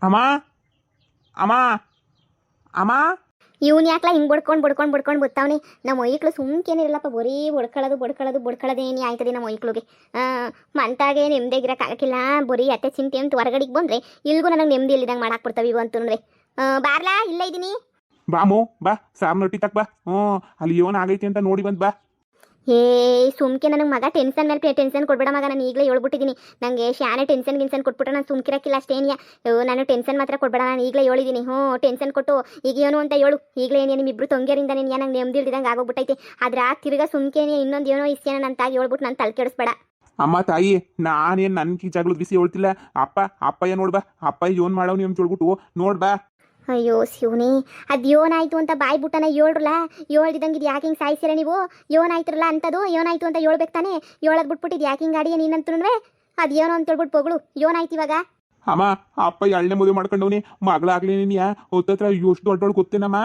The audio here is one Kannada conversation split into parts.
ಅಮ್ಮ ಅಮ್ಮ ಅಮ್ಮ ಇವ್ನು ಯಾಕ್ಲ ಹಿಂಗೆ ಬಡ್ಕೊಂಡು ಬತ್ತಾವನೆ. ನಮ್ಮ ಒಯ್ಕ್ಳು ಸುಮ್ಕೇನಿರಲ್ಲಪ್ಪ, ಬರೀ ಬಡ್ಕೊಳ್ಳೋದೇನೇ ಆಯ್ತದೆ ನಮ್ಮ ಒಯ್ಕ್ಳಿಗೆ. ಮಂತಾಗೆ ನೆಮ್ಮದಿಗಿರಕ್ಕಾಗಕ್ಕಿಲ್ಲ, ಬರೀ ಅತ್ತೆ ಚಿಂತೆ ಅಂತ ಹೊರಗಡೆಗೆ ಬಂದರೆ ಇಲ್ಗೂ ನನಗೆ ನೆಮ್ಮದಿ ಇಲ್ಲಿದಂಗೆ ಮಾಡಾಕ್ಬಿಡ್ತಾವೆ ಇವು ಅಂತಂದ್ರೆ. ಬಾರ್ಲಾ, ಇಲ್ಲ ಇದ್ದೀನಿ. ಬಾಮು ಬಾ, ಸಾಮ್ ರೊಟ್ಟಿ ತಕ್ ಬಾ. ಅಲ್ಲಿ ಏನ್ ಆಗೈತಿ ಅಂತ ನೋಡಿ ಬಂದ್ ಬಾ. ಏ ಸುಮ್ಕೆ ನನಗೆ ಮಗ ಟೆನ್ಷನ್ ಮೇಲೆ ಟೆನ್ಷನ್ ಕೊಡ್ಬೇಡ ಮಗ. ನಾನು ಈಗಲೇ ಹೇಳ್ಬಿಟ್ಟಿದ್ದೀನಿ, ನನಗೆ ಶಾನೆ ಟೆನ್ಷನ್ ಕೊಟ್ಬಿಟ್ರೆ ನಾನು ಸುಮ್ಕಿರಕ್ಕಿಲ್ಲ ಅಷ್ಟೇನಿಯ. ನಾನು ಟೆನ್ಷನ್ ಮಾತ್ರ ಕೊಡ್ಬೇಡ, ನಾನು ಈಗಲೇ ಹೇಳಿದ್ದೀನಿ. ಟೆನ್ಷನ್ ಕೊಟ್ಟು ಈಗ ಏನು ಅಂತ ಹೇಳು. ಈಗಲೇ ಏನು ನಿಮ್ಮಿಬ್ರು ತೊಂಗೆರಿಂದ ನೀನು ನಂಗೆ ನೆಮ್ಮದಿ ಇಲ್ದಿದಂಗೆ ಆಗೋಗ್ಬಿಟ್ಟೈತಿ. ಆದ್ರೆ ಆ ತಿರ್ಗಾ ಸುಮ್ಕೇನೆ ಇನ್ನೊಂದು ಏನೋ ಇಸ್ಯನ ನನ್ನ ತಾಗಿ ಹೇಳ್ಬಿಟ್ಟು ನಾನು ತಲೆ ಕೆಡಿಸ್ಬೇಡ. ಅಮ್ಮ ತಾಯಿ, ನಾನೇನು ನನ್ನ ಜಗಳದ ಬಿಸಿ ಹೇಳ್ತಿಲ್ಲ. ಅಪ್ಪ ಏನ್ ನೋಡ್ಬಾ, ಅಪ್ಪ ಏನ್ ಮಾಡವ್ ನೀವು ಹೇಳ್ಬಿಟ್ಟು ನೋಡ್ಬಾ. ಅಯ್ಯೋ ಶಿವನೇ, ಅದು ಏನಾಯ್ತು ಅಂತ ಬಾಯ್ ಬಿಟ್ಟನ ಹೇಳ್ರಲ್ಲ. ಹೇಳ್ದಿದಂಗೆ ಇದು ಯಾಕೆ ಹಿಂಗೆ ಸಾಯಿಸಿರ ನೀವು? ಏನಾಯ್ತಿರಲ್ಲ ಅಂತದು, ಏನಾಯ್ತು ಅಂತ ಹೇಳ್ಬೇಕು ತಾನೆ. ಹೇಳೋದು ಬಿಟ್ಬಿಟ್ಟಿದ್ದು ಯಾಕೆ ಹಿಂಗೆ ಗಾಡಿಯ ನೀನಂತೂ ಅದು ಏನೋ ಅಂತ ಹೇಳ್ಬಿಟ್ಟು ಪೊಗಳು. ಏನಾಯ್ತು ಇವಾಗ? ಅಮ್ಮ, ಅಪ್ಪ ಎಳ್ಳೆ ಮದುವೆ ಮಾಡ್ಕೊಂಡವನಿ, ಮಗಳಾಗ್ಲಿ ನೀನ್ಯಾ ಹೊತ್ತತ್ರ ಎಷ್ಟು ದೊಡ್ಡವಳು ಗೊತ್ತೇನಮ್ಮ.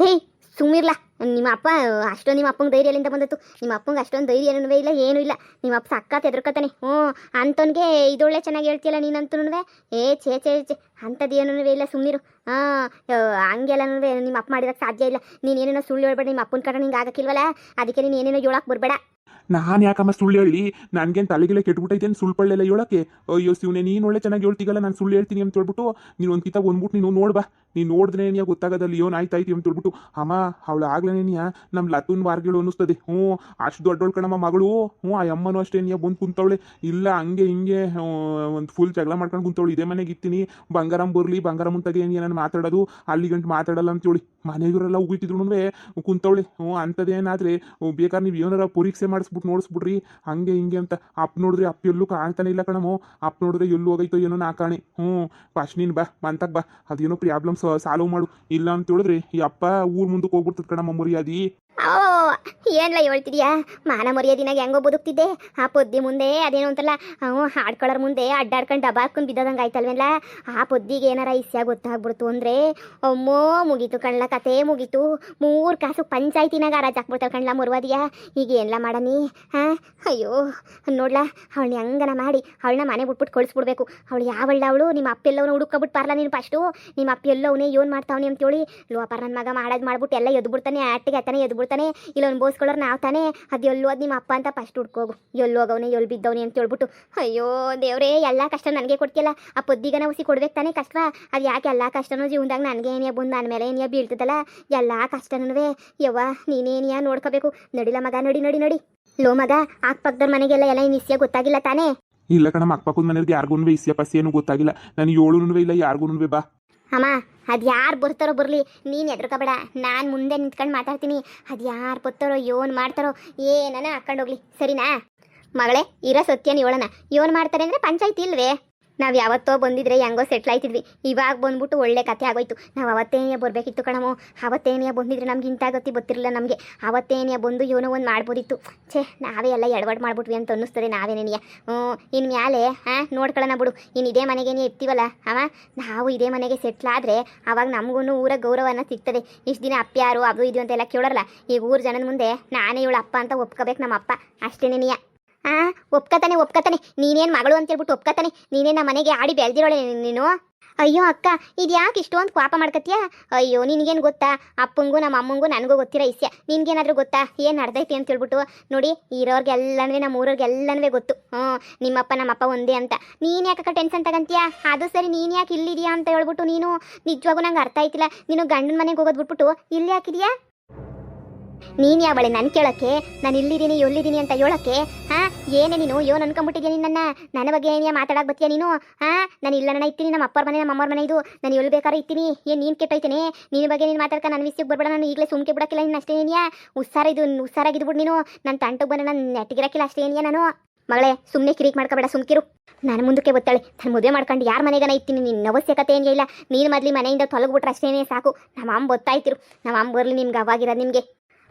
ಹೇ ಸುಮ್ಮಿರ್ಲ, ನಿಮ್ಮ ಅಪ್ಪ ಅಷ್ಟೊಂದು ನಿಮ್ಮ ಅಪ್ಪಂಗೆ ಧೈರ್ಯ ಎಲ್ಲಿಂದ ಬಂದತ್ತು? ನಿಮ್ಮ ಅಪ್ಪಂಗೆ ಅಷ್ಟೊಂದು ಧೈರ್ಯ ಏನೂ ಇಲ್ಲ, ಏನೂ ಇಲ್ಲ. ನಿಮ್ಮ ಅಪ್ಪ ಸಕ್ಕತ್ ಎದುರ್ಕತಾನೆ. ಅಂಥವ್ನಿಗೆ ಇದೊಳ್ಳೆ ಚೆನ್ನಾಗಿ ಹೇಳ್ತೀಯಲ್ಲ ನೀನಂತೂ. ಛೇ ಅಂಥದ್ದು ಏನೂ ಇಲ್ಲ, ಸುಮ್ಮನಿರು. ಹಂಗೆಲ್ಲನೂ ನಿಮ್ಮ ಅಪ್ಪ ಮಾಡಿರೋಕ್ಕೆ ಸಾಧ್ಯ ಇಲ್ಲ. ನೀನೇನೇನೋ ಸುಳ್ಳು ಹೇಳ್ಬೇಡ, ನಿಮ್ಮ ಅಪ್ಪನ ಕಡೆ ನಿಂಗೆ ಆಗಕ್ಕಿಲ್ವಲ್ಲ, ಅದಕ್ಕೆ ನೀನು ಏನೇನೋ ಹೇಳಕ್ಕೆ ಬರಬೇಡ. ನಾನು ಯಾಕಮ್ಮ ಸುಳ್ಳು ಹೇಳಿ? ನನಗೇನು ತಲೆಗೆಲ್ಲ ಕೆಟ್ಬಿಟ್ಟೈತೆ ಅಂತ ಸುಳ್ಳು ಪಳ್ಳೆಲ್ಲ ಹೇಳಕ್ಕೆ? ಅಯ್ಯೋ ಶಿವನೇ, ನೀನು ಒಳ್ಳೆ ಚೆನ್ನಾಗಿ ಹೇಳ್ತೀಗಲ್ಲ, ನಾನು ಸುಳ್ಳು ಹೇಳ್ತೀನಿ ಅಂತ ಹೇಳ್ಬಿಟ್ಟು ನೀನು ಒಂದು ಕಿತಾಗ ಬಂದ್ಬಿಟ್ಟು ನೀನು ನೋಡ್ಬಾ. ನೀನು ನೋಡಿದ್ರೆ ಗೊತ್ತಾಗೋದಲ್ಲಿ ಏನು ಆಯ್ತಾಯ್ತು ಅಂತ ಹೇಳ್ಬಿಟ್ಟು. ಅಮ್ಮ, ಅವಳು ಆಗ್ಲೇನೇನಿಯಾ ನಮ್ಮ ಲತುನ್ ವಾರ್ಗಳು ಅನ್ನಿಸ್ತದೆ. ಅಷ್ಟು ದೊಡ್ಡವಳು ಕಣಮ್ಮ ಮಗಳು. ಆ ಅಮ್ಮನೂ ಅಷ್ಟೇ ಬಂದು ಕುಂತವಳೆ. ಇಲ್ಲ ಹಂಗೆ ಹಿಂಗೆ ಒಂದು ಫುಲ್ ಜಗಳ ಮಾಡ್ಕೊಂಡು ಕುಂತವಳು. ಇದೇ ಮನೆಗೆ ಇರ್ತೀನಿ, ಬಂಗಾರಂ ಬರಲಿ, ಬಂಗಾರಂ ಮುಂತಾಗೆ ಏನು ಮಾತಾಡೋದು, ಅಲ್ಲಿ ಗಂಟು ಮಾತಾಡಲ್ಲ ಅಂತೇಳಿ ಮನೆಯವರೆಲ್ಲ ಉಗಿತಿದ್ರು ಕುಂತವಳೆ. ಅಂಥದ್ದೇನಾದರೆ ಬೇಕಾದ್ರೆ ನೀವು ಏನಾರ ಪರೀಕ್ಷೆ ಮಾಡಿಸ್ಬಿಟ್ಟು ನೋಡಿಸ್ಬಿಡ್ರಿ, ಹಂಗೆ ಹಿಂಗೆ ಅಂತ. ಅಪ್ಪ ನೋಡಿದ್ರೆ ಅಪ್ಪ ಎಲ್ಲೂ ಕಾಣ್ತಾನೆ ಇಲ್ಲ ಕಣಮೋ. ಅಪ್ಪ ನೋಡಿದ್ರೆ ಎಲ್ಲೂ ಹೋಗೈತೋ ಏನೋ ನಾಕಾಣೆ. ಫಸ್ಟ್ ನೀನು ಬಾ, ಮಂತಕ್ಕೆ ಬಾ, ಅದೇನೋ ಪ್ರಾಬ್ಲಮ್ ಸಾಲ್ವ್ ಮಾಡು. ಇಲ್ಲ ಅಂತ ಹೇಳಿದ್ರೆ ಈ ಅಪ್ಪ ಊರ್ ಮುಂದಕ್ಕೆ ಹೋಗ್ಬಿಡ್ತದೆ ಕಣಮ್ಮ ಮರ್ಯಾದಿ. ಏನ್ಲ ಹೇಳ್ತಿದ್ಯಾ? ಮಾನ ಮರ್ಯಾದಿನಾಗ ಹೆಂಗೋ ಬದುಕ್ತಿದ್ದೆ. ಆ ಪೊದ್ದಿ ಮುಂದೆ ಅದೇನೋ ಅಂತಲ್ಲ, ಹಾಡ್ಕೊಳ್ಳೋರ್ ಮುಂದೆ ಅಡ್ಡಾಡ್ಕೊಂಡು ಡಬಾರ್ಕೊಂಡು ಬಿದ್ದದಂಗೆ ಆಯ್ತಲ್ವೇನ್ಲ. ಆ ಪೊದ್ದಿಗೆ ಏನಾರ ಇಸ್ಯ ಗೊತ್ತಾಗ್ಬಿಡ್ತು ಅಂದರೆ ಅಮ್ಮೋ ಮುಗೀತು ಕಣ್ಲ, ಕತೆ ಮುಗೀತು. 3 ಕಾಸು ಪಂಚಾಯ್ತಿನಾಗ ರಾಜ್ ಹಾಕ್ಬಿಡ್ತಾಳೆ ಕಣ್ಲ ಮರ್ವಾದಿಯ. ಈಗ ಏನ್ಲ ಮಾಡನಿ? ಅಯ್ಯೋ ನೋಡ್ಲ, ಅವಳನ್ನ ಹೆಂಗನ ಮಾಡಿ ಅವಳನ್ನ ಮನೆ ಬಿಟ್ಬಿಟ್ಟು ಕಳಿಸ್ಬಿಡ್ಬೇಕು. ಅವಳು ಯಾವಳ್ಳ ಅವಳು? ನಿಮ್ಮ ಅಪ್ಪ ಎಲ್ಲವನ್ನ ಹುಡುಕಬಿಟ್ಟು ಪಾರ್ಲ ನೀನು ಫಸ್ಟು. ನಿಮ್ಮ ಅಪ್ಪ ಎಲ್ಲವನೇ ಏನು ಮಾಡ್ತಾವನಿ ಅಂತೇಳಿ ಲೋಪರ್ ನನ್ನ ಮಗ ಮಾಡೋದು ಮಾಡ್ಬಿಟ್ಟು ಎಲ್ಲ ಎದ್ಬಿಡ್ತಾನೆ, ಆಟಿಗೆ ಅತ್ತಾನೆ ಎದ್ಬಿಡ್ತಾನೆ. ಇಲ್ಲ ಒಂದು ಬೋಸ್ಕೊಳ್ಳೋರು ನಾವು ತಾನೇ. ಅದು ಎಲ್ಲೋ ಅದು ನಿಮ್ಮ ಅಪ್ಪ ಅಂತ ಫಸ್ಟ್ ಹುಡ್ಕೋಗು. ಎಲ್ಲಿ ಹೋಗವನೇ ಎಲ್ಲಿ ಬಿದ್ದವನಿ ಅಂತ ಹೇಳ್ಬಿಟ್ಟು. ಅಯ್ಯೋ ದೇವ್ರೇ, ಎಲ್ಲ ಕಷ್ಟ ನನಗೆ ಕೊಡ್ತಿಯಲ್ಲ. ಆ ಪೊದ್ದಿಗನ ಉಸಿ ಕೊಡ್ಬೇಕು ತಾನೇ ಕಷ್ಟ. ಅದು ಯಾಕೆ ಎಲ್ಲ ಕಷ್ಟನೂ ಜೀವನದಾಗ ನನಗೆ ಏನಿಯ ಬಂದು ನನ್ನ ಮೇಲೆ ಏನಿಯ ಬೀಳ್ತದಲ್ಲ ಎಲ್ಲ ಕಷ್ಟನೂ. ಯವ್ವ ನೀನೇನಿಯ ನೋಡ್ಕೋಬೇಕು. ನಡಿಲ ಮಗ, ನಡಿ ನಡಿ ನಡಿ. ಲೋ ಮಗ, ಅಕ್ಕಪಕ್ಕದವ್ರ ಮನೆಗೆಲ್ಲ ಎಲ್ಲ ಇಸ್ಯ ಗೊತ್ತಾಗಿಲ್ಲ ತಾನೇ? ಇಲ್ಲ ಕಣಮ್ಮ, ಅಕ್ಕಪಕ್ಕದ ಮನೆಯವ್ರಿಗೆ ಯಾರಿಗೂ ಇಸ್ಯ ಪಸ್ಯ ಏನೂ ಗೊತ್ತಾಗಿಲ್ಲ. ನನಗೆ ಏಳೂ ಇಲ್ಲ, ಯಾರಿಗೂ ಬಾ. ಅಮ್ಮ, ಅದು ಯಾರು ಬರ್ತಾರೋ ಬರಲಿ, ನೀನು ಹೆದರ್ಕೋಬೇಡ. ನಾನು ಮುಂದೆ ನಿಂತ್ಕೊಂಡು ಮಾತಾಡ್ತೀನಿ. ಅದು ಯಾರು ಬರ್ತಾರೋ ಏನು ಮಾಡ್ತಾರೋ ಏನನ ಹಾಕ್ಕೊಂಡೋಗ್ಲಿ, ಸರಿನಾ? ಮಗಳೇ, ಇರೋ ಸತ್ಯನ ಹೇಳೋಣ. ಏನು ಮಾಡ್ತಾರೆ ಅಂದರೆ ಪಂಚಾಯ್ತಿ ಇಲ್ವೇ? ನಾವು ಯಾವತ್ತೋ ಬಂದಿದ್ರೆ ಹೆಂಗೋ ಸೆಟ್ಲ್ ಆಯ್ತಿದ್ವಿ. ಇವಾಗ ಬಂದ್ಬಿಟ್ಟು ಒಳ್ಳೆ ಕತೆ ಆಗೋಯ್ತು. ನಾವು ಅವತ್ತೇನೇ ಬರಬೇಕಿತ್ತು ಕಣಮೋ. ಅವತ್ತೇನೇ ಬಂದಿದ್ರೆ ನಮ್ಗೆ ಇಂಥ ಗತಿ ಗೊತ್ತಿರಲಿಲ್ಲ ನಮಗೆ. ಅವತ್ತೇನೇ ಬಂದು ಏನೋ ಒಂದು ಮಾಡ್ಬೋದಿತ್ತು. ನಾವೇ ಎಲ್ಲ ಎಡವಟ್ಟು ಮಾಡ್ಬಿಟ್ವಿ ಅಂತ ಅನ್ನಿಸ್ತದೆ ನಾವೇನೇನಿಯ. ಇನ್ನು ಮ್ಯಾಲೆ ನೋಡ್ಕೊಳ್ಳೋಣ ಬಿಡು. ಇನ್ನು ಇದೇ ಮನೆಗೇನೆ ಇರ್ತೀವಲ್ಲ ನಾವು ಇದೇ ಮನೆಗೆ ಸೆಟ್ಲ್ ಆದರೆ ಅವಾಗ ನಮಗೂ ಊರ ಗೌರವನ ಸಿಗ್ತದೆ. ಇಷ್ಟು ದಿನ ಅಪ್ಪ ಯಾರು ಅದು ಇದು ಅಂತೆಲ್ಲ ಕೇಳೋರಲ್ಲ, ಈಗ ಊರು ಜನದ ಮುಂದೆ ನಾನೇ ಇವಳು ಅಪ್ಪ ಅಂತ ಒಪ್ಕೋಬೇಕು ನಮ್ಮ ಅಪ್ಪ. ಅಷ್ಟೇನೇನಿಯ. ಒಪ್ಕತಾನೆ. ನೀನೇನು ಮಗಳು ಅಂತೇಳ್ಬಿಟ್ಟು ಒಪ್ಕತಾನೆ. ನೀನೇನು ನಮ್ಮ ಮನೆಗೆ ಆಡಿ ಬೆಳೆದಿರೋಳೆ ನೀನು. ಅಯ್ಯೋ ಅಕ್ಕ, ಇದು ಯಾಕೆ ಇಷ್ಟೊಂದು ಪಾಪ ಮಾಡ್ಕತ್ಯಾ? ಅಯ್ಯೋ ನಿನಗೇನು ಗೊತ್ತಾ? ಅಪ್ಪಂಗೂ ನಮ್ಮ ಅಮ್ಮಂಗೂ ನನಗೂ ಗೊತ್ತಿರೋ ಇಸ್ಯ ನಿನ್ಗೇನಾದರೂ ಗೊತ್ತಾ ಏನು ನಡೆದೈತಿ ಅಂತ ಹೇಳ್ಬಿಟ್ಟು? ನೋಡಿ, ಇರೋರ್ಗೆಲ್ಲನೂ ನಮ್ಮ ಊರವ್ರಿಗೆಲ್ಲನೂ ಗೊತ್ತು. ನಿಮ್ಮಪ್ಪ ನಮ್ಮಪ್ಪ ಒಂದೇ ಅಂತ. ನೀನು ಯಾಕಕ್ಕ ಟೆನ್ಷನ್ ತಗಂತೀಯಾ? ಅದು ಸರಿ, ನೀನು ಯಾಕೆ ಇಲ್ಲಿದೆಯಾ ಅಂತ ಹೇಳ್ಬಿಟ್ಟು ನೀನು ನಿಜವಾಗೂ ನಂಗೆ ಅರ್ಥ ಆಯ್ತಿಲ್ಲ. ನೀನು ಗಂಡನ ಮನೆಗೆ ಹೋಗೋದು ಬಿಟ್ಬಿಟ್ಟು ಇಲ್ಲಿ ಯಾಕಿದೆಯಾ? ನೀನು ಯಾವಳೆ ನಾನು ಕೇಳೋಕ್ಕೆ? ನಾನು ಇಲ್ಲಿದ್ದೀನಿ ಎಲ್ಲಿದ್ದೀನಿ ಅಂತ ಹೇಳೋಕ್ಕೆ? ಏನೇ ನೀನು ಏನು ಅನ್ಕೊಂಬಿಟ್ಟಿದ್ಯಾ? ನನ್ನ ಬಗ್ಗೆ ಏನಿಯಾ ಮಾತಾಡಕ್ಕೆ ಬತ್ತೀಯ ನೀನು? ನಾನು ಇಲ್ಲ ನನ್ನ ಇರ್ತೀನಿ, ನಮ್ಮ ಅಪ್ಪರ ಮನೆ ನಮ್ಮ ಅಮ್ಮರ ಮನೆ ಇದು. ನಾನು ಎಲ್ಲಿ ಬೇಕಾದ್ರೆ ಇರ್ತೀನಿ. ಏನು ನೀನು ಕೆಟ್ಟೋಯ್ತೇನೆ? ನಿನ್ನ ಬಗ್ಗೆ ನೀನು ಮಾತಾಡ್ಕ ನನ್ನ ವಿಷಯಕ್ಕೆ ಬರ್ಬೇಡ. ನಾನು ಈಗಲೇ ಸುಮ್ಕೆ ಬಿಡೋಕ್ಕಿಲ್ಲ. ನೀನು ಅಷ್ಟೇ ಏನಿಯಾ? ಹುಷಾರಾಗಿದ್ಬಿಡು ನೀನು. ನನ್ನ ತಂಟಕ್ಕೆ ಬಂದು ನಾನು ನೆಟ್ಟಿಗಿರಕ್ಕಿಲ್ಲ ಅಷ್ಟೇ ಏನಿಯಾ ನಾನು. ಮಗಳೇ, ಸುಮ್ಮನೆ ಕಿರಿಕ್ ಮಾಡ್ಕೋಬೇಡ, ಸುಮ್ಕಿರು. ನಾನು ಮುಂದಕ್ಕೆ ಗೊತ್ತಾಳೆ. ನಾನು ಮದುವೆ ಮಾಡ್ಕೊಂಡು ಯಾರ ಮನೆಗನ ಇರ್ತೀನಿ. ನಿನ್ನ ಅವಶ್ಯಕತೆ ಏನಿಲ್ಲ ಇಲ್ಲ. ನೀನು ಮೊದಲು ಮನೆಯಿಂದ ತೊಲಗ್ಬಿಟ್ರೆ ಅಷ್ಟೇನೇ ಸಾಕು. ನಮ್ಮ ಅಮ್ಮ ಗೊತ್ತಾಯ್ತಿರು. ನಮ್ಮ ಅಮ್ಮ ಬರಲಿ ನಿಮ್ಗೆ ಅವಾಗಿರೋದು ನಿಮಗೆ.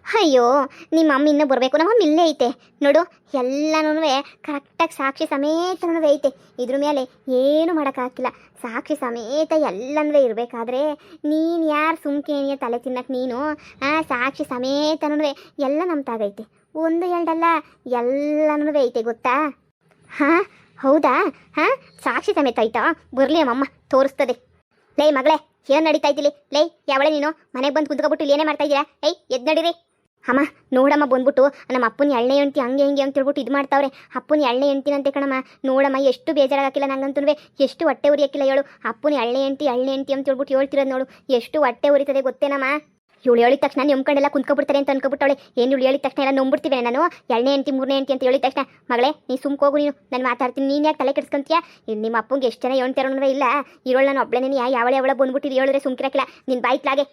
ಅಯ್ಯೋ, ನಿಮ್ಮ ಅಮ್ಮ ಇನ್ನೂ ಬರಬೇಕು. ನಮ್ಮ ಅಮ್ಮ ಇಲ್ಲೇ ಐತೆ ನೋಡು. ಎಲ್ಲನೂ ಕರೆಕ್ಟಾಗಿ ಸಾಕ್ಷಿ ಸಮೇತನೂ ಐತೆ. ಇದ್ರ ಮೇಲೆ ಏನು ಮಾಡೋಕ್ಕಾಗಿಲ್ಲ. ಸಾಕ್ಷಿ ಸಮೇತ ಎಲ್ಲನೂ ಇರಬೇಕಾದ್ರೆ ನೀನು ಯಾರು ಸುಮ್ಕೇನಿಯ ತಲೆ ತಿನ್ನಕ್ಕೆ ನೀನು? ಸಾಕ್ಷಿ ಸಮೇತನೂ ಎಲ್ಲ ನಮ್ಮ ತಾಗೈತೆ. ಒಂದು ಎರಡಲ್ಲ, ಎಲ್ಲನೂ ಐತೆ ಗೊತ್ತಾ? ಹೌದಾ? ಹಾ, ಸಾಕ್ಷಿ ಸಮೇತ ಆಯ್ತಾ? ಬರ್ಲಿ ಅಮ್ಮಮ್ಮ ತೋರಿಸ್ತದೆ. ಲೇ ಮಗಳೇ, ಏನ್ ನಡೀತಾ ಇದ್ದಿಲಿ? ಲೇ ಯಾವಳೆ ನೀನು? ಮನೆಗೆ ಬಂದು ಕುಂತ್ಕೊಬಿಟ್ಟು ಇಲ್ಲಿ ಏನೇ ಮಾಡ್ತಾ ಇದ್ದೀರಾ? ಏಯ್ ಎದ್ ನಡೀರಿ. ಅಮ್ಮ ನೋಡಮ್ಮ ಬಂದ್ಬಿಟ್ಟು ನಮ್ಮ ಅಪ್ಪನ ಎಣ್ಣೆ ಹೆಂಡ್ತಿ ಹಂಗೆ ಹಿಂಗೆ ಅಂತ ಹೇಳ್ಬಿಟ್ಟು ಇದು ಮಾಡ್ತಾವ್ರೆ. ಅಪ್ಪನ ಎಣ್ಣೆ ಹೆಂಡ್ತಿನಂತೆ ಕಣಮ್ಮ. ನೋಡಮ್ಮ ಎಷ್ಟು ಬೇಜಾರಾಗಿಲ್ಲ ನಂಗಂತೂ, ಎಷ್ಟು ಹೊಟ್ಟೆ ಉರಿಯಕ್ಕಿಲ್ಲ ಹೇಳು. ಅಪ್ಪನ ಎಣ್ಣೆ ಹೆಂಡ್ತಿ ಅಂತ ಹೇಳ್ಬಿಟ್ಟು ಹೇಳ್ತಿರೋದು ನೋಡು, ಎಷ್ಟು ಹೊಟ್ಟೆ ಉರಿತದೆ ಗೊತ್ತೇನಮ್ಮ. ಇವಳು ಹೇಳಿದ ತಕ್ಷಣ ನೆಮ್ಕೊಂಡೆಲ್ಲ ಕುಂತ್ಕೊಬಿಡ್ತಾರೆ ಅಂತ ಅನ್ಕೊಬಿಟ್ಟವಳೆ. ಏನು ಇವಳು ಹೇಳಿದ ತಕ್ಷಣ ಎಲ್ಲ ನಂಬಿಡ್ತೀವಿ ನಾನು? ಎಣ್ಣೆ ಹೆಂಡ್ತಿ ಮೂರನೇ ಹೆಂಡ್ತಿ ಅಂತ ಹೇಳಿದ ತಕ್ಷಣ ಮಗಳೇ ನೀ ಸುಮ್ಕೋಗು, ನೀನು ನಾನು ಮಾತಾಡ್ತೀನಿ, ನೀನು ಯಾಕೆ ತಲೆ ಕೆಡ್ಸ್ಕೊಂತೀಯ? ನಿಮ್ಮ ಅಪ್ಪಂಗೆ ಎಷ್ಟು ಜನ ಹೇಳ್ತಾರೋ ಇಲ್ಲ, ಇರೋಳು ನಾನು ಒಬ್ಳೇನೇ ಯಾವಳ ಬಂದ್ಬಿಟ್ಟು ಹೇಳಿದ್ರೆ ಸುಮ್ಕಿರಕ್ಕಿಲ್ಲ ನಿನ್ನ ಬಾಯ್ತ್ಲಾಗೆ.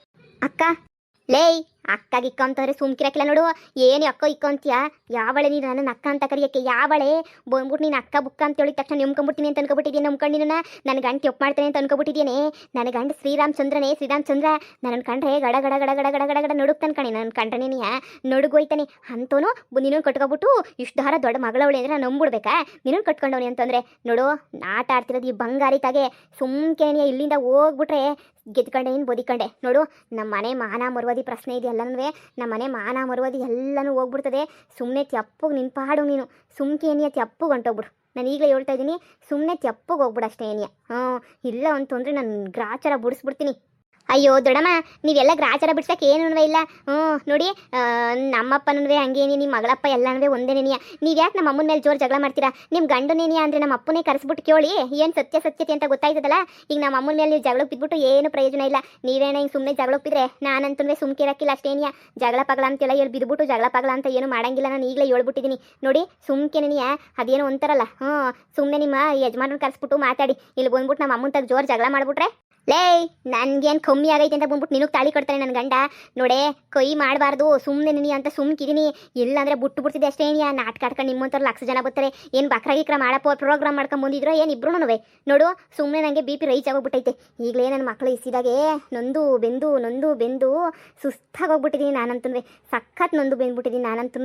ಅಕ್ಕ ಲೇ ಅಕ್ಕ ಗಿಕ್ಕ ಅಂತಂದ್ರೆ ಸುಮ್ಕಿರಕ್ಕಿಲ್ಲ ನೋಡು. ಏನು ಅಕ್ಕ ಇಕ್ಕ ಅಂತೀಯ? ಯಾವಳೆ ನೀನು ನನ್ನ ಅಕ್ಕ ಅಂತ ಕರಿಯಕ್ಕೆ? ಯಾವಳೆ ಬಂದ್ಬಿಟ್ಟು ನೀನು ಅಕ್ಕ ಬುಕ್ಕ ಅಂತ ಹೇಳಿದ ತಕ್ಷಣ ನಂಬ್ಕೊಂಬಿಡ್ತೀನಿ ಅಂತ ಅನ್ಕೊಬಿಟ್ಟಿದ್ದೀನಿ. ನಂಬ್ಕೊಂಡು ನನ್ನ ಗಂಟು ಒಪ್ಪು ಮಾಡ್ತೇನೆ ಅಂತ ಅನ್ಕೊಬಿಟ್ಟಿದ್ದೀನಿ. ನನ್ನ ಗಂಡು ಶ್ರೀರಾಮಚಂದ್ರ ನನ್ನ ಕಂಡ್ರೆ ಗಡ ಗಡ ಗಡ ಗಡ ಗಡ ಗಡ ಗಡ ನಡುಕ್ತಾನೆ ಕಣೆ. ನನ್ನ ಕಂಡ್ರೆ ನೀನು ನಡುಗೋಯ್ತಾನೆ ಅಂತೋನು. ನೀನು ಕಟ್ಕೊಬಿಟ್ಟು ಇಷ್ಟು ದಾರ ದೊಡ್ಡ ಮಗಳವಳೆ ಅಂದರೆ ನಾನು ನಂಬಿಡ್ಬೇಕಾ? ನೀನು ಕಟ್ಕೊಂಡವನಿ ಅಂತಂದರೆ ನೋಡು, ಆಟ ಆಡ್ತಿರೋದು ಈ ಬಂಗಾರಿ ತಾಗೆ. ಸುಮ್ಕೆ ಇಲ್ಲಿಂದ ಹೋಗ್ಬಿಟ್ರೆ ಗೆದ್ಕೊಂಡೆ ನೀನು ಬದಿಕೊಂಡೆ ನೋಡು. ನಮ್ಮ ಮನೆ ಮಾನ ಮರುವದಿ ಪ್ರಶ್ನೆ ಇದೆಯಲ್ಲನೂ, ನಮ್ಮ ಮನೆ ಮಾನ ಮರುವದಿ ಎಲ್ಲನೂ ಹೋಗ್ಬಿಡ್ತದೆ. ಸುಮ್ಮನೆ ತೆಪ್ಪಗೆ ನಿನ್ನ ಪಾಡು ನೀನು. ಸುಮ್ಕೆ ಏನಿಯ ತೆಪ್ಪಗೆ ಹೊಂಟೋಗ್ಬಿಡು. ನಾನು ಈಗಲೇ ಹೇಳ್ತಾ ಇದ್ದೀನಿ, ಸುಮ್ಮನೆ ತೆಪ್ಪಗೆ ಹೋಗ್ಬಿಡು ಅಷ್ಟೇ ಏನಿಯ. ಇಲ್ಲ ಅಂತಂದರೆ ನಾನು ಗ್ರಾಚಾರ ಬಿಡಿಸ್ಬಿಡ್ತೀನಿ. ಅಯ್ಯೋ ದೊಡ್ಡಮ್ಮ, ನೀವೆಲ್ಲ ಗ್ರಾಚಾರ ಬಿಡ್ಸಕ್ಕೆ ಏನೂ ಇಲ್ಲ. ನೋಡಿ ನಮ್ಮಪ್ಪನೂ ಹಂಗೇನಿ, ನಿಮ್ಮ ಮಗಳಪ್ಪ ಎಲ್ಲನೂ ಒಂದೇನೇನಿಯ. ನೀವು ಯಾಕೆ ನಮ್ಮ ಅಮ್ಮನ ಮೇಲೆ ಜೋರು ಜಗಳ ಮಾಡ್ತೀರಾ? ನಿಮ್ಮ ಗಂಡನೇನಿಯ ಅಂದರೆ ನಮ್ಮ ಅಪ್ಪನೇ ಕರೆಸ್ಬಿಟ್ಟು ಕೇಳಿ ಏನು ಸತ್ಯತೆ ಅಂತ ಗೊತ್ತಾಯ್ತದಲ್ಲ. ಈಗ ನಮ್ಮ ಅಮ್ಮನ ಮೇಲೆ ನೀವು ಜಗಳಕ್ಕೆ ಬಿದ್ದುಬಿಟ್ಟು ಏನು ಪ್ರಯೋಜನ ಇಲ್ಲ. ನೀವೇನ ಹಿಂಗೆ ಸುಮ್ಮನೆ ಜಗಳಕ್ಕೆ ಬಿದ್ದರೆ ನಾನಂತೂ ಸುಮ್ಕೆ ಇರಕ್ಕಿಲ್ಲ ಅಷ್ಟೇನಿಯ. ಜಗಳ ಪಗಳ ಅಂತೆಲ್ಲ ಹೇಳಿ ಬಿದ್ದುಬಿಟ್ಟು ಜಗಳ ಪಗಳ ಅಂತ ಏನು ಮಾಡಂಗಿಲ್ಲ. ನಾನು ಈಗಲೇ ಹೇಳ್ಬಿಟ್ಟಿದ್ದೀನಿ ನೋಡಿ. ಸುಮ್ಕೆನೆನಿಯ ಅದೇನು ಒಂಥರಲ್ಲ. ಸುಮ್ಮನೆ ನಿಮ್ಮ ಯಜಮಾನನ ಕರೆಸ್ಬಿಟ್ಟು ಮಾತಾಡಿ. ಇಲ್ಲಿ ಬಂದ್ಬಿಟ್ಟು ನಮ್ಮ ಅಮ್ಮನ ತಗ ಜೋರು ಜಗಳ ಮಾಡಿಬಿಟ್ರೆ ಲೇ ನನ್ಗೇನು ಕಮ್ಮಿ ಆಗೈತೆ ಅಂತ ಬಂದ್ಬಿಟ್ಟು ನಿನಗೆ ತಾಳಿ ಕೊಡ್ತಾನೆ ನನ್ನ ಗಂಡ. ನೋಡೇ ಕೈ ಮಾಡಬಾರ್ದು, ಸುಮ್ಮನೆ ನಿನಿ ಅಂತ ಸುಮ್ಕಿದೀನಿ. ಇಲ್ಲಾಂದರೆ ಬಿಟ್ಟು ಬಿಡ್ತಿದ್ದೆ ಅಷ್ಟೇ ಏನಿಯ. ನಾಟಕ ಆಡ್ಕೊಂಡು ನಿಮ್ಮಂಥವ್ರು ಲಕ್ಷ ಜನ ಬರ್ತಾರೆ. ಏನು ಬಕ್ರಾಗಿಕ್ರ ಮಾಡಪ್ಪ ಪ್ರೋಗ್ರಾಮ್ ಮಾಡ್ಕೊಂಡು ಬಂದಿದ್ರು ಏನು ಇಬ್ರು ನೋಡು. ಸುಮ್ಮನೆ ನನಗೆ ಬಿ ಪಿ ರೈಸ್ ಆಗೋಗ್ಬಿಟ್ಟೈತೆ. ಈಗಲೇ ನನ್ನ ಮಕ್ಕಳು ಇಸಿದಾಗೆ ನೊಂದು ಬೆಂದು ಸುಸ್ತಾಗೋಗ್ಬಿಟ್ಟಿದ್ದೀನಿ ನಾನಂತೂ. ಸಖತ್ ನೊಂದು ಬೆಂದ್ಬಿಟ್ಟಿದ್ದೀನಿ ನಾನಂತೂ.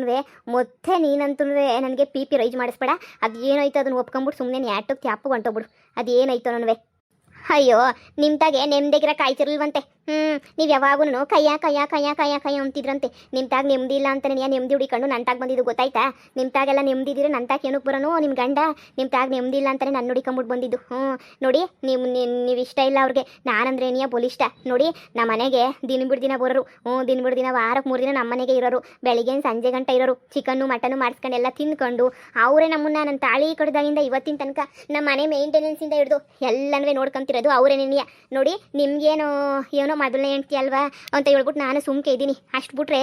ಮತ್ತೆ ನೀನಂತೂ ನನಗೆ ಪಿ ರೈಸ್ ಮಾಡಿಸ್ಬೇಡ. ಅದು ಏನಾಯ್ತು ಅದನ್ನು ಒಪ್ಕೊಂಬಿಟ್ಟು ಸುಮ್ಮನೆ ಆಟೋಕ್ಕೆ ತ್ಯಾಪು ಹೊಂಟೋಗ್ಬಿಡು. ಅದು ಏನಾಯ್ತು ನನವೇ. ಅಯ್ಯೋ ನಿಮ್ತಾಗೆ ನೆಮ್ಮದಿಗಿರ ಕಾಯ್ತಿರ್ಲಿಲ್ವಂತೆ. ನೀವು ಯಾವಾಗೂ ಕಯ್ಯ ಅಂತಿದ್ರಂತೆ. ನಿಮ್ತಾಗ ನೆಮ್ಮದಿ ಇಲ್ಲ ಅಂತ ನೆಮ್ಮದಿ ಹುಡಿಕೊಂಡು ನಂತಾಗ ಬಂದಿದ್ದು ಗೊತ್ತಾಯ್ತಾ? ನಿಮ್ತಾಗೆಲ್ಲ ನೆಮ್ಮದಿದ್ದೀರ ನಂತಾಗ ಏನಕ್ಕೆ ಬರೋನು ನಿಮ್ಮ ಗಂಡ? ನಿಮ್ತಾಗ ನೆಮ್ಮದಿ ಇಲ್ಲ ಅಂತಾನೆ ನನ್ನ ಹುಡಿಕೊಂಬಿಟ್ಟು ಬಂದಿದ್ದು. ನೋಡಿ ನೀವು ಇಷ್ಟ ಇಲ್ಲ ಅವ್ರಿಗೆ. ನಾನಂದ್ರೆ ಏನಿಯ ಬಲಿಷ್ಟ ನೋಡಿ. ನಮ್ಮ ಮನೆಗೆ ದಿನ ಬರೋರು. ದಿನ ಬಿಡು ದಿನ ವಾರಕ್ಕೆ 3 ದಿನ ನಮ್ಮ ಮನೆಗೆ ಇರೋರು. ಬೆಳಿಗ್ಗೆ ಸಂಜೆ ಗಂಟೆ ಇರೋರು. ಚಿಕನ್ನು ಮಟನ್ನು ಮಾಡಿಸ್ಕೊಂಡು ಎಲ್ಲ ತಿಂದ್ಕೊಂಡು ಅವರೇ ನಮ್ಮನ್ನ ನನ್ನ ತಾಳಿ ಕಡ್ದಾಗಿಂದ ಇವತ್ತಿನ ತನಕ ನಮ್ಮ ಮನೆ ಮೇಂಟೆನೆನ್ಸಿಂದ ಹಿಡಿದು ಎಲ್ಲನೂ ನೋಡ್ಕೊಂತಿರೋದು ಅವರೇನೇನಿಯ. ನೋಡಿ ನಿಮ್ಗೇನು ಏನೋ ಮೊದಲನೇ ಹೆಂಡ್ತಿ ಅಲ್ವಾ ಅಂತ ಹೇಳ್ಬಿಟ್ಟು ನಾನು ಸುಮ್ಕೆ ಇದ್ದೀನಿ. ಅಷ್ಟು ಬಿಟ್ರೆ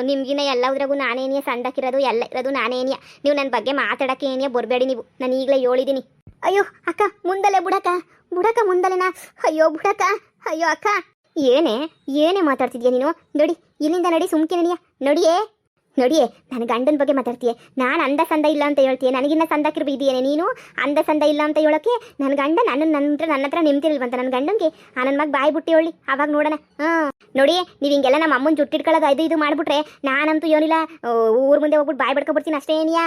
ನಿಮ್ಗಿನ ಎಲ್ಲದ್ರಾಗೂ ನಾನೇನಿಯ ಸಣ್ಣಕ್ಕಿರೋದು ಎಲ್ಲ ಇರೋದು ನಾನೇನಿಯ. ನೀವು ನನ್ನ ಬಗ್ಗೆ ಮಾತಾಡೋಕ್ಕೆ ಏನಿಯ ಬರಬೇಡಿ ನೀವು. ನಾನು ಈಗಲೇ ಹೇಳಿದ್ದೀನಿ. ಅಯ್ಯೋ ಅಕ್ಕ ಮುಂದಲೆ ಬುಡಕ ಮುಂದಲೆನಾ? ಅಯ್ಯೋ ಬುಡಕ, ಅಯ್ಯೋ ಅಕ್ಕ ಏನೇ ಮಾತಾಡ್ತಿದ್ಯಾ ನೀನು? ನೋಡಿ ಇಲ್ಲಿಂದ ನಡಿ, ಸುಮ್ಕೆ ನೋಡಿಯೇ ನನ್ನ ಗಂಡನ ಬಗ್ಗೆ ಮಾತಾಡ್ತೀಯ. ನಾನು ಅಂದ ಸಂದ ಇಲ್ಲ ಅಂತ ಹೇಳ್ತೀಯ. ನನಗಿನ್ನ ಸಂದಕ್ಕಿರ್ಬಿದ್ದೀಯೇನೆ ನೀನು. ಅಂದ ಸಂದ ಇಲ್ಲ ಅಂತ ಹೇಳೋಕ್ಕೆ ನನ್ನ ಗಂಡ ನನ್ನ ಹತ್ರ ನೆಮ್ತಿರ್ಲ್ವಂತ. ನನ್ನ ಗಂಡನಿಗೆ ನನ್ನ ಮಗ ಬಾಯಿ ಬಿಟ್ಟು ಹೇಳಿ ಅವಾಗ ನೋಡೋಣ. ನೋಡಿ ನೀವು ಹಿಂಗೆಲ್ಲ ನಮ್ಮ ಅಮ್ಮನ ಜುಟ್ಟಿಟ್ಕೊಳ್ಳೋದು ಇದು ಮಾಡಿಬಿಟ್ರೆ ನಾನಂತೂ ಏನಿಲ್ಲ ಊರು ಮುಂದೆ ಹೋಗ್ಬಿಟ್ಟು ಬಾಯಿ ಬಡ್ಕೊಬಿಡ್ತೀನಿ ಅಷ್ಟೇ ಏನಿಯಾ.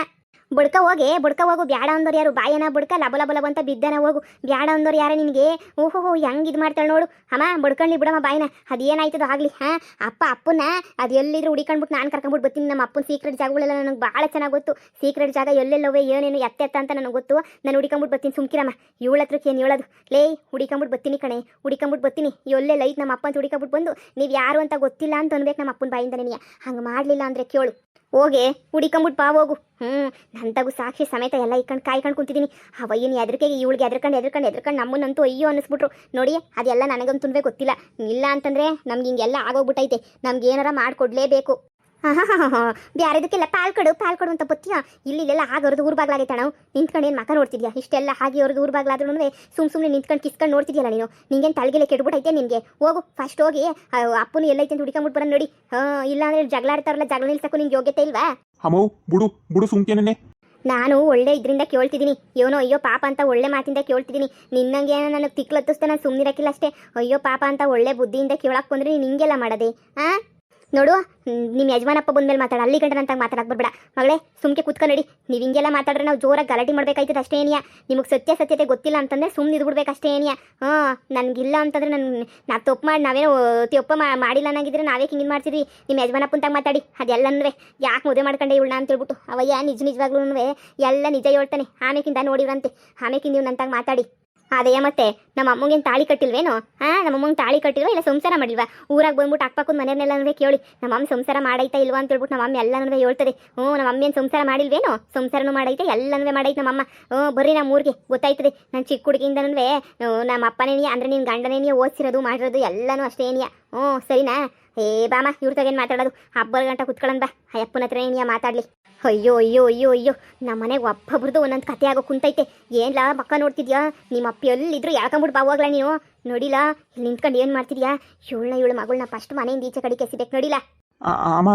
ಬಡ್ಕ ಹೋಗು. ಬ್ಯಾಡ ಅಂದೋರು ಯಾರು? ಬಾಯನ ಬಡ್ಕ ಲಬ ಅಂತ ಬಿದ್ದಾನ ಹೋಗು. ಬ್ಯಾಡ ಅಂದೋರು ಯಾರ ನಿನಗೆ? ಓಹೋ ಹೆಂಗೆ ಇದು ಮಾಡ್ತಾಳೆ ನೋಡು. ಅಮ್ಮ ಬಡ್ಕೊಳ್ಳಿ ಬಿಡಮ್ಮ ಬಾಯಿನ. ಅದೇನಾಯ್ತದೋ ಆಗಲಿ. ಅಪ್ಪನ ಅದು ಎಲ್ಲಿದ್ರು ಹುಡಿಕೊಂಡ್ಬಿಟ್ಟು ನಾನು ಕರ್ಕೊಂಡ್ಬಿಟ್ಟು ಬರ್ತೀನಿ. ನಮ್ಮ ಅಪ್ಪನ ಸೀಕ್ರೆಟ್ ಜಾಗಗಳೆಲ್ಲ ನನಗೆ ಭಾಳ ಚೆನ್ನಾಗಿ ಗೊತ್ತು. ಸೀಕ್ರೆಟ್ ಜಾಗ ಎಲ್ಲೆಲ್ಲವೇ ಏನೇನು ಎತ್ತ ಅಂತ ನನಗೆ ಗೊತ್ತು. ನಾನು ಹುಡಿಕೊಂಡ್ಬಿಟ್ಟು ಬರ್ತೀನಿ. ಸುಮ್ಕಿರಮ್ಮ. ಇವಳ ಹತ್ರಕ್ಕೆ ಏನು ಹೇಳೋದು? ಲೇ ಹುಡಿಕೊಂಡ್ಬಿಟ್ಟು ಬರ್ತೀನಿ ಕಣೆ, ಹುಡಿಕೊಂಡ್ಬಿಟ್ಟು ಬರ್ತೀನಿ. ಎಲ್ಲೆಲ್ಲ ಐತೆ ನಮ್ಮ ಅಪ್ಪನ ಹುಡಿಕೊಂಡ್ಬಿಟ್ಟು ಬಂದು ನೀವು ಯಾರು ಅಂತ ಗೊತ್ತಿಲ್ಲ ಅಂತ ಅನ್ಬೇಕು ನಮ್ಮ ಅಪ್ಪನ ಬಾಯಿಂದನೇ. ನೀ ಹಂಗೆ ಮಾಡಲಿಲ್ಲ ಅಂದರೆ ಕೇಳು. ಹೋಗೆ ಹುಡಿಕೊಂಬಿಟ್ಟು ಬಾ ಹೋಗು. ನಂತಾಗೂ ಸಾಕ್ಷಿ ಸಮೇತ ಎಲ್ಲ ಕಾಯ್ಕೊಂಡು ಕುಂತಿದ್ದೀನಿ. ಅವಯ್ಯನ ಎದ್ರಿಕೆಗೆ ಇವಳಿಗೆ ಎದ್ರಕೊಂಡು ನಮ್ಮನ್ನಂತೂ ಅಯ್ಯೋ ಅನ್ನಿಸ್ಬಿಟ್ರು. ನೋಡಿ ಅದೆಲ್ಲ ನನಗಂತೂ ಗೊತ್ತಿಲ್ಲ. ಇಲ್ಲ ಅಂತಂದರೆ ನಮ್ಗೆ ಹಿಂಗೆಲ್ಲ ಆಗೋಗ್ಬಿಟ್ಟೈತೆ. ನಮ್ಗೆ ಏನಾರ ಮಾಡಿಕೊಡ್ಲೇಬೇಕು. ಬ್ಯಾರೆದಕ್ಕೆಲ್ಲ ಪಾಲ್ ಕೊಡು ಅಂತ ಬತ್ತೀಯ. ಇಲ್ಲೆಲ್ಲ ಆಗವ್ರದ್ದು ಊರು ಬಾಗ್ಲಾಗೈತೆ ನಾವು ನಿಂತ್ಕೊಂಡು ಏನು ಮಕ್ಕ ನೋಡ್ತಿದ್ಯಾ? ಇಷ್ಟೆಲ್ಲ ಹಾಗೆ ಅವ್ರದ್ದು ಊರು ಬಾಗ್ಲಾದ್ರೂ ಸುಮ್ಮನೆ ನಿಂತ್ಕೊಂಡು ಕಿಸ್ಕೊಂಡು ನೋಡ್ತಿದ್ಯಲ್ಲ ನೀನು. ನಿಂಗೇನು ತಲೆಗೆಲ್ಲ ಕೆಟ್ಬಿಟ್ಟೈತೆ ನಿನಗೆ? ಹೋಗು ಫಸ್ಟ್ ಹೋಗಿ ಅಪ್ಪನು ಎಲ್ಲೈತೆ ಅಂತ ಹುಡ್ಕೊಂಬಿಟ್ಟು ಬರೋಣ ನೋಡಿ. ಇಲ್ಲಾಂದ್ರೆ ಜಗಳ ಆಡ್ತಾರಲ್ಲ, ಜಗಳ ನಿಲ್ಸಕ್ಕೂ ನಿಂಗೆ ಯೋಗ್ಯತೆ ಇಲ್ವಾ? ಅಮ್ಮೋ ಬಿಡು ಸುಮ್ಕೆನೇ. ನಾನು ಒಳ್ಳೆ ಇದರಿಂದ ಕೇಳ್ತಿದ್ದೀನಿ. ಏನೋ ಅಯ್ಯೋ ಪಾಪ ಅಂತ ಒಳ್ಳೆ ಮಾತಿಂದ ಕೇಳ್ತಿದ್ದೀನಿ. ನಿನ್ನಂಗೆ ಏನೋ ನನಗೆ ತಿಕ್ಲತ್ತಿಸ್ತಾ ನಾನು ಸುಮ್ಮನಿರಕ್ಕಿಲ್ಲ ಅಷ್ಟೇ. ಅಯ್ಯೋ ಪಾಪ ಅಂತ ಒಳ್ಳೆ ಬುದ್ಧಿಯಿಂದ ಕೇಳಕ್ಕೆ ಬಂದ್ರೆ ನೀನು ಹಿಂಗೆಲ್ಲ ಮಾಡೋದೆ? ನೋಡು ನಿಮ್ಮ ಯಜಮಾನಪ್ಪ ಬಂದ್ಮೇಲೆ ಮಾತಾಡ, ಅಲ್ಲಿ ಗಂಟ ನಂತಾಗ ಮಾತಾಡಕ್ಕೆ ಬರ್ಬೇಡ ಮಗಳೇ. ಸುಮ್ಕೆ ಕೂತ್ಕೊಂಡು ನಡಿ. ನೀವು ಹಿಂಗೆಲ್ಲ ಮಾತಾಡ್ರೆ ನಾವು ಜೋರಾಗಿ ಗಲಾಟೆ ಮಾಡ್ಬೇಕಾಯ್ತದೆ ಅಷ್ಟೇ ಏನಿಯಾ. ನಿಮಗೆ ಸತ್ಯತೆ ಗೊತ್ತಿಲ್ಲ ಅಂತಂದರೆ ಸುಮ್ಮನೆ ಇದ್ಬಿಡ್ಬೇಕು ಅಷ್ಟೇ ಏನಿಯಾ. ನನಗಿಲ್ಲ ಅಂತಂದ್ರೆ ನಾ ತಪ್ಪು ಮಾಡಿ ನಾವೇನೋ ತಪ್ಪ ಮಾಡಿಲ್ಲ ಅನ್ನಂಗಿದ್ರೆ ನಾವೇ ಹಿಂಗೆ ಮಾಡ್ತೀರಿ. ನಿಮ್ಮ ಯಜಮಾನಪ್ಪಂತಾಗ ಮಾತಾಡಿ ಅದೆಲ್ಲನೂ ಯಾಕೆ ಮದುವೆ ಮಾಡ್ಕೊಂಡೆ ಇವಳನ್ನ ಅಂತ ಹೇಳ್ಬಿಟ್ಟು ಅವಯ್ಯ ನಿಜವಾಗ್ಲೂ ಎಲ್ಲ ನಿಜ ಹೇಳ್ತಾನೆ. ಆಮೇಕಿಂದ ನೋಡಿವ್ರಂತೆ, ಆಮೇಕಿಂದ ನೀವು ನಂತಾಗ ಮಾತಾಡಿ. ಅದೇ ಮತ್ತೆ ನಮ್ಮ ಅಮ್ಮಂಗೇನು ತಾಳಿ ಕಟ್ಟಿಲ್ವೇನೋ? ನಮ್ಮ ಅಮ್ಮಂಗೆ ತಾಳಿ ಕಟ್ಟಿಲ್ವಾ ಇಲ್ಲ ಸಂಸಾರ ಮಾಡಿಲ್ವಾ? ಊರಾಗ ಬಂದ್ಬಿಟ್ಟು ಅಕ್ಕಪಕ್ಕದ ಮನೆಯನ್ನೆಲ್ಲನೂ ಕೇಳಿ ನಮ್ಮ ಅಮ್ಮ ಸಂಸಾರ ಮಾಡೈತಾ ಇಲ್ವಾ ಅಂತ ಹೇಳ್ಬಿಟ್ಟು ನಮ್ಮ ಅಮ್ಮ ಎಲ್ಲನೂ ಹೇಳ್ತದೆ. ನಮ್ಮ ಅಮ್ಮ ಏನು ಸಂಸಾರ ಮಾಡಿಲ್ವೇನೋ? ಸಂಸಾರನೂ ಮಾಡೈತೆ, ಎಲ್ಲನೂ ಮಾಡೈತೆ ನಮ್ಮಮ್ಮ. ಬರ್ರಿ ನಮ್ಮ ಊರಿಗೆ ಗೊತ್ತಾಯ್ತದೆ. ನಾನು ಚಿಕ್ಕ ಹುಡುಗಿಯಿಂದನೂ ನಮ್ಮ ಅಪ್ಪನೇನಿಯ ಅಂದರೆ ನಿನ್ನ ಗಂಡನೇನಿಯ ಓದಿಸಿರೋದು ಮಾಡಿರೋದು ಎಲ್ಲನೂ ಅಷ್ಟೇ ಏನಿಯ. ಸರಿನಾ? ಬಾಮ ಇವ್ರ ತಗೇನು ಮಾತಾಡೋದು, ಹಬ್ಬರ ಗಂಟ ಕುತ್ಕೊಳ್ಳೋಣ ಬಾ. ಅಯ್ಯಪ್ಪನ ಹತ್ರ ಏನಿಯ ಮಾತಾಡಲಿ. ಅಯ್ಯೋ ಅಯ್ಯೋ ಅಯ್ಯೋ ಅಯ್ಯೋ, ನಮ್ಮ ಮನೆಗೆ ಒಬ್ಬೊಬ್ರದ್ದು ಒಂದೊಂದು ಕತೆ ಆಗೋ ಕುಂತೈತೆ. ಏನ್ಲಾ ಮಕ್ಕ ನೋಡ್ತಿದ್ಯಾ? ನಿಮ್ಮ ಅಪ್ಪ ಎಲ್ಲಿದ್ರು ಯಾಕಂಬಿಟ್ಟು ಬಾವಾಗ್ಲ ನೀನು ನೋಡಿಲ್ಲ? ಇಲ್ಲಿ ನಿಂತ್ಕೊಂಡು ಏನು ಮಾಡ್ತಿದ್ಯಾ? ಇವಳ ಮಗಳನ್ನ ಫಸ್ಟ್ ಮನೆಯಿಂದ ಈಚೆ ಕಡೆ ಕೆಸಿಬೇಕು ನೋಡಿಲ್ಲ? ಅಮ್ಮ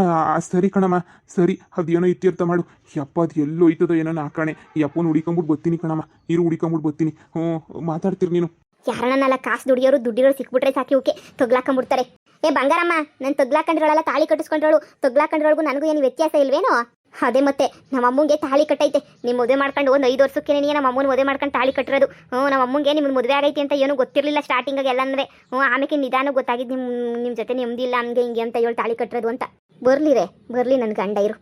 ಸರಿ ಕಣಮ್ಮ, ಸರಿ ಅದೇನೋ ಇತ್ಯರ್ಥ ಮಾಡು. ಯಪ್ಪ ಅದು ಎಲ್ಲೋ ಹೋಯ್ತದೋ ಏನೋ ನಾಕಾಣೆ. ಈ ಅಪ್ಪನ ಹುಡಿಕೊಂಬಿಟ್ಟು ಬರ್ತೀನಿ ಕಣಮ್ಮ, ಇರು ಹುಡಿಕೊಂಬಿಟ್ಟು ಬರ್ತೀನಿ. ಮಾತಾಡ್ತೀರಿ ನೀನು. ಯಾರನ್ನೆಲ್ಲ ಕಾಸು ದುಡ್ಡಿರೋರು ಸಿಕ್ಬಿಟ್ರೆ ಸಾಕಿ ಓಕೆ ತೊಗ್ಲಾಕೊಂಬಿಡ್ತಾರೆ. ಬಂಗಾರಮ್ಮ, ನಾನು ತೊಗ್ಲಾಕೊಂಡಿರೋಳಲ್ಲ ತಾಳಿ ಕಟ್ಟಿಸ್ಕೊಂಡ್ರೋಳು. ತೊಗ್ಲಾಕೊಂಡಿರೋಳಗೂ ನನಗೂ ಏನು ವ್ಯತ್ಯಾಸ ಇಲ್ವೇನೋ? ಅದೇ ಮತ್ತೆ ನಮ್ಮ ಅಮ್ಮಂಗೆ ತಾಳಿ ಕಟ್ಟೈತೆ. ನಿಮ್ಮ ಮದುವೆ ಮಾಡ್ಕೊಂಡು ಒಂದು 5 ವರ್ಷಕ್ಕೆ ನಮ್ಮ ಅಮ್ಮನ ಮದುವೆ ಮಾಡ್ಕೊಂಡು ತಾಳಿ ಕಟ್ಟಿರೋದು. ನಮ್ಮ ಅಮ್ಮಂಗೆ ನಿಮ್ಮ ಮದುವೆ ಆಗೈತಿ ಅಂತ ಏನೂ ಗೊತ್ತಿರಲಿಲ್ಲ ಸ್ಟಾರ್ಟಿಂಗಾಗ ಎಲ್ಲಂದ್ರೆ. ಆಮೇಲೆ ನಿಧಾನ ಗೊತ್ತಾಗಿದ್ದು ನಿಮ್ಮ ಜೊತೆ ನೆಮ್ಮದಿ ಇಲ್ಲ ಹಂಗೆ ಹಿಂಗೆ ಅಂತ ಹೇಳಿ ತಾಳಿ ಕಟ್ಟಿರೋದು ಅಂತ. ಬರ್ಲಿ ನನ್ನ ಗಂಡ ಇರು.